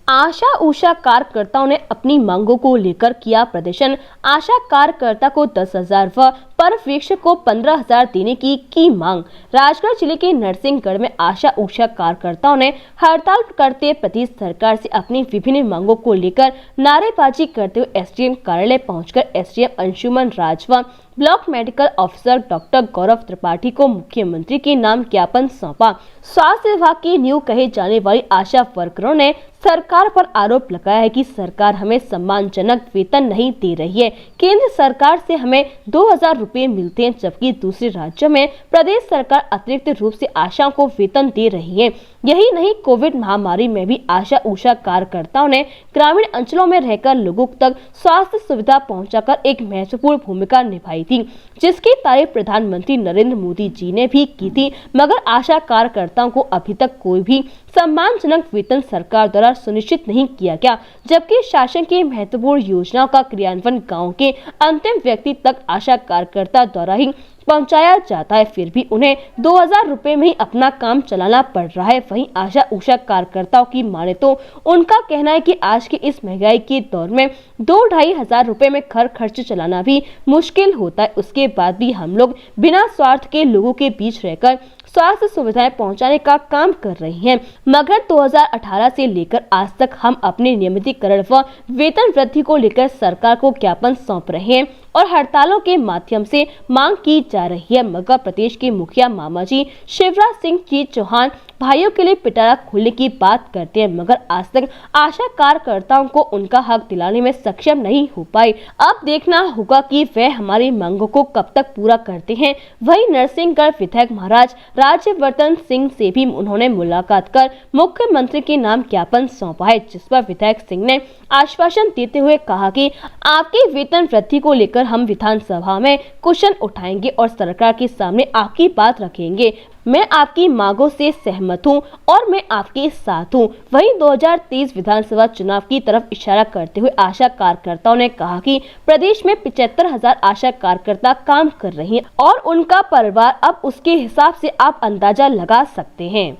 आशा उषा कार्यकर्ताओं ने अपनी मांगों को लेकर किया प्रदर्शन। आशा कार्यकर्ता को 10,000 व पर्यवेक्षक को 15,000 देने की मांग। राजगढ़ जिले के नरसिंहगढ़ में आशा उषा कार्यकर्ताओं ने हड़ताल करते प्रदेश सरकार से अपनी विभिन्न मांगों को लेकर नारेबाजी करते हुए एसडीएम कार्यालय पहुंचकर एसडीएम अंशुमन राज व ब्लॉक मेडिकल ऑफिसर डॉक्टर गौरव त्रिपाठी को मुख्यमंत्री के नाम ज्ञापन सौंपा। स्वास्थ्य विभाग की नींव कहे जाने वाली आशा वर्करों ने सरकार पर आरोप लगाया है कि सरकार हमें सम्मानजनक वेतन नहीं दे रही है। केंद्र सरकार से हमें 2,000 रुपए मिलते हैं, जबकि दूसरे राज्यों में प्रदेश सरकार अतिरिक्त रूप से आशाओं को वेतन दे रही है। यही नहीं, कोविड महामारी में भी आशा उषा कार्यकर्ताओं ने ग्रामीण अंचलों में रहकर लोगों तक स्वास्थ्य सुविधा पहुंचाकर एक महत्वपूर्ण भूमिका निभाई थी, जिसकी तारीफ प्रधानमंत्री नरेंद्र मोदी जी ने भी की थी। मगर आशा कार्यकर्ताओं को अभी तक कोई भी सम्मानजनक वेतन सरकार द्वारा सुनिश्चित नहीं किया गया, जबकि शासन की महत्वपूर्ण योजनाओं का क्रियान्वयन गाँव के अंतिम व्यक्ति तक आशा कार्यकर्ता द्वारा ही पहुंचाया जाता है। फिर भी उन्हें 2,000 रुपए में ही अपना काम चलाना पड़ रहा है। वहीं आशा उषा कार्यकर्ताओं की माने तो उनका कहना है कि आज के इस महंगाई के दौर में 2-2.5 हजार रुपए में घर खर्च चलाना भी मुश्किल होता है। उसके बाद भी हम लोग बिना स्वार्थ के लोगों के बीच रहकर स्वास्थ्य सुविधाएं पहुंचाने का काम कर रही हैं। मगर 2018 से लेकर आज तक हम अपने नियमितीकरण व वेतन वृद्धि को लेकर सरकार को ज्ञापन सौंप रहे हैं और हड़तालों के माध्यम से मांग की जा रही है। मगर प्रदेश के मुखिया मामाजी शिवराज सिंह जी चौहान भाइयों के लिए पिटारा खोलने की बात करते हैं, मगर आज तक आशा कार्यकर्ताओं को उनका हक दिलाने में सक्षम नहीं हो पाए। अब देखना होगा कि वह हमारी मांगों को कब तक पूरा करते हैं। वहीं नरसिंहगढ़ विधायक महाराज राज्यवर्धन सिंह से भी उन्होंने मुलाकात कर मुख्यमंत्री के नाम ज्ञापन सौंपा है, जिस पर विधायक सिंह ने आश्वासन देते हुए कहा कि आपकी वेतन वृद्धि को लेकर हम विधानसभा में क्वेश्चन उठाएंगे और सरकार के सामने आपकी बात रखेंगे। मैं आपकी मांगों से सहमत हूं और मैं आपके साथ हूं। वहीं 2023 विधानसभा चुनाव की तरफ इशारा करते हुए आशा कार्यकर्ताओं ने कहा कि प्रदेश में 75,000 आशा कार्यकर्ता काम कर रही हैं और उनका परिवार, अब उसके हिसाब से आप अंदाजा लगा सकते हैं।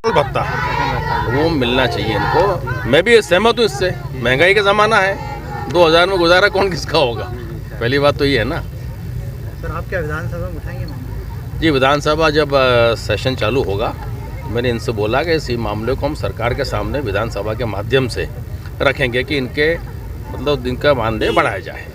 वो मिलना चाहिए इनको। मैं भी सहमत हूँ इससे। महंगाई का जमाना है, 2,000 में गुजारा कौन किसका होगा। पहली बात तो ये है ना। सर, आप क्या विधानसभा में उठाएंगे मामले? जी, विधानसभा जब सेशन चालू होगा, मैंने इनसे बोला कि इसी मामले को हम सरकार के सामने विधानसभा के माध्यम से रखेंगे कि इनके मतलब इनका मानदेय बढ़ाया जाए।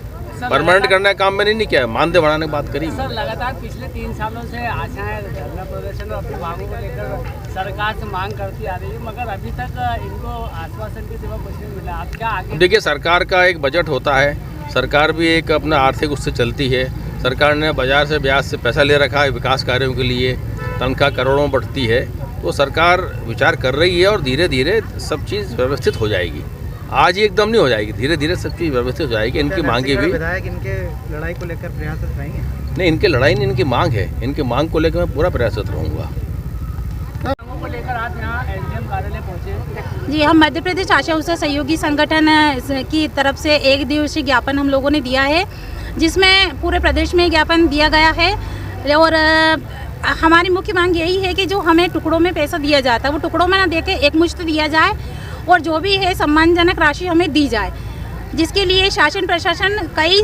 परमानेंट करने का काम मैंने नहीं किया है, मानदेय बढ़ाने की बात करी। सर, लगातार पिछले 3 सालों से आशाएं धरना प्रदर्शन और अपनी मांगों को लेकर सरकार से मांग करती आ रही है, मगर अभी तक इनको आश्वासन के सिवा कुछ नहीं मिला। आप क्या आगे? देखिए, सरकार का एक बजट होता है, सरकार भी एक अपना आर्थिक उससे चलती है। सरकार ने बाजार से ब्याज से पैसा ले रखा है विकास कार्यों के लिए, तनख्वाह करोड़ों बढ़ती है, तो सरकार विचार कर रही है और धीरे धीरे सब चीज़ व्यवस्थित हो जाएगी। आज ही एकदम नहीं हो जाएगी, धीरे धीरे सब चीज़ व्यवस्थित हो जाएगी। इनकी मांगे भी विधायक इनके लड़ाई को लेकर प्रयासरत रहेंगे? नहीं, इनकी लड़ाई नहीं, इनकी मांग है। इनकी मांग को लेकर मैं पूरा प्रयासरत रहूँगा। मांगों को लेकर आप यहाँ एसडीएम कार्यालय पहुँचे? जी, हम मध्य प्रदेश आशा उषा सहयोगी संगठन की तरफ से 1 दिवसीय ज्ञापन हम लोगों ने दिया है, जिसमें पूरे प्रदेश में ज्ञापन दिया गया है। और हमारी मुख्य मांग यही है कि जो हमें टुकड़ों में पैसा दिया जाता है वो टुकड़ों में ना देके एकमुश्त दिया जाए और जो भी है सम्मानजनक राशि हमें दी जाए, जिसके लिए शासन प्रशासन कई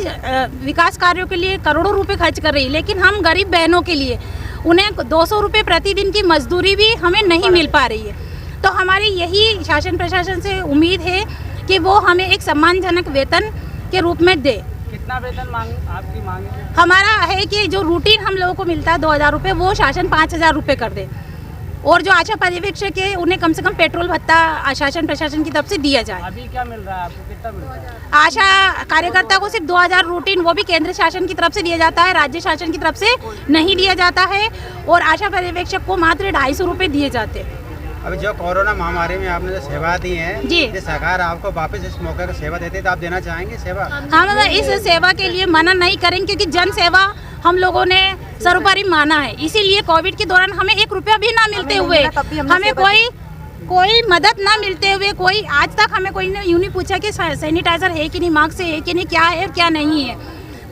विकास कार्यों के लिए करोड़ों रुपए खर्च कर रही है, लेकिन हम गरीब बहनों के लिए उन्हें 200 रुपये प्रतिदिन की मजदूरी भी हमें नहीं मिल पा रही है। तो हमारी यही शासन प्रशासन से उम्मीद है कि वो हमें एक सम्मानजनक वेतन के रूप में दे। कितना वेतन आपकी मांग है? हमारा है कि जो रूटीन हम लोगों को मिलता है 2,000 रुपये, वो शासन 5,000 रुपये कर दे और जो आशा पर्यवेक्षक है उन्हें कम से कम पेट्रोल भत्ता शासन प्रशासन की तरफ से दिया जाए। अभी क्या मिल रहा है आपको? कितना मिल रहा है? आशा कार्यकर्ता को सिर्फ 2,000 रूटीन, वो भी केंद्र शासन की तरफ से दिया जाता है, राज्य शासन की तरफ से नहीं दिया जाता है। और आशा पर्यवेक्षक को मात्र 250 रुपये दिए जाते हैं। अभी जो कोरोना महामारी में आपने जो सेवा दी है जी, सरकार आपको वापस इस मौके पर सेवा देती है, तो आप देना चाहेंगे सेवा? हम इस सेवा के लिए मना नहीं करेंगे, क्योंकि जन सेवा हम लोगों ने सर्वोपरि माना है। इसीलिए कोविड के दौरान हमें 1 रुपया भी ना मिलते हुए, हमें कोई मदद ना मिलते हुए, कोई आज तक हमें कोई ने यूँ नहीं पूछा कि सैनिटाइजर है कि नहीं, मास्क है कि नहीं, क्या है और क्या नहीं है,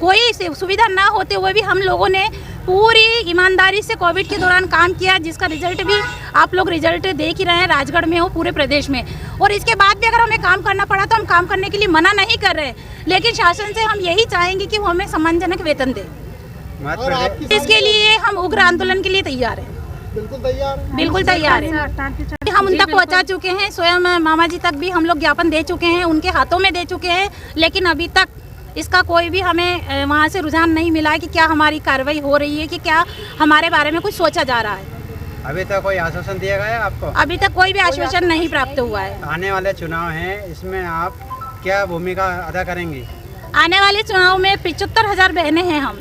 कोई सुविधा ना होते हुए भी हम लोगों ने पूरी ईमानदारी से कोविड के दौरान काम किया, जिसका रिजल्ट भी आप लोग रिजल्ट देख ही रहे हैं, राजगढ़ में हो, पूरे प्रदेश में। और इसके बाद भी अगर हमें काम करना पड़ा तो हम काम करने के लिए मना नहीं कर रहे, लेकिन शासन से हम यही चाहेंगे कि वो हमें सम्मानजनक वेतन दे। इसके लिए हम उग्र आंदोलन के लिए तैयार हैं। बिल्कुल तैयार है। हम उन तक पहुंचा चुके हैं, स्वयं मामा जी तक भी हम लोग ज्ञापन दे चुके हैं, उनके हाथों में दे चुके हैं, लेकिन अभी तक इसका कोई भी हमें वहां से रुझान नहीं मिला है कि क्या हमारी कार्रवाई हो रही है, कि क्या हमारे बारे में कुछ सोचा जा रहा है। अभी तक कोई आश्वासन दिया गया है आपको? अभी तक कोई भी आश्वासन नहीं प्राप्त हुआ है। आने वाले चुनाव हैं, इसमें आप क्या भूमिका अदा करेंगी? आने वाले चुनाव में 75,000 बहनें हैं हम,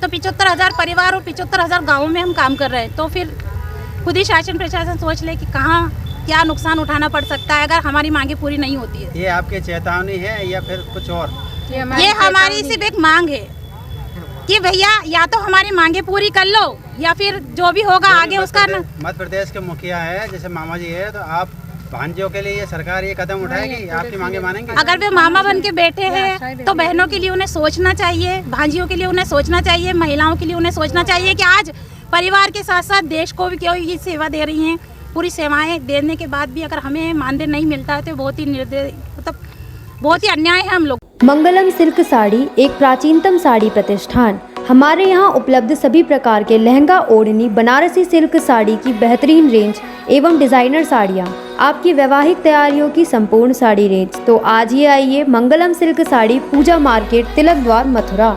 तो 75,000 परिवार और 75,000 गाँवों में हम काम कर रहे हैं। तो फिर खुद ही शासन प्रशासन सोच ले कि कहाँ क्या नुकसान उठाना पड़ सकता है अगर हमारी मांगे पूरी नहीं होती है। ये आपकी चेतावनी है या फिर कुछ और? ये हमारी सिर्फ एक मांग है कि भैया या तो हमारी मांगे पूरी कर लो, या फिर जो भी होगा आगे उसका मध्य प्रदेश के मुखिया है, जैसे मामा जी है, तो आप भांजियों के लिए सरकार ये कदम उठाएगी, आपकी मांगे मानेंगे? अगर वे मामा बन के बैठे हैं तो बहनों के लिए उन्हें सोचना चाहिए, भांजियों के लिए उन्हें सोचना चाहिए, महिलाओं के लिए उन्हें सोचना चाहिए कि आज परिवार के साथ साथ देश को भी कोई सेवा दे रही हैं। पूरी सेवाएं देने के बाद भी अगर हमें मानदेय नहीं मिलता है तो बहुत ही मतलब बहुत ही अन्याय है हम लोग। मंगलम सिल्क साड़ी एक प्राचीनतम साड़ी प्रतिष्ठान। हमारे यहाँ उपलब्ध सभी प्रकार के लहंगा, ओढ़नी, बनारसी सिल्क साड़ी की बेहतरीन रेंज एवं डिज़ाइनर साड़ियाँ, आपकी वैवाहिक तैयारियों की संपूर्ण साड़ी रेंज। तो आज ही आइए मंगलम सिल्क साड़ी, पूजा मार्केट, तिलक द्वार, मथुरा।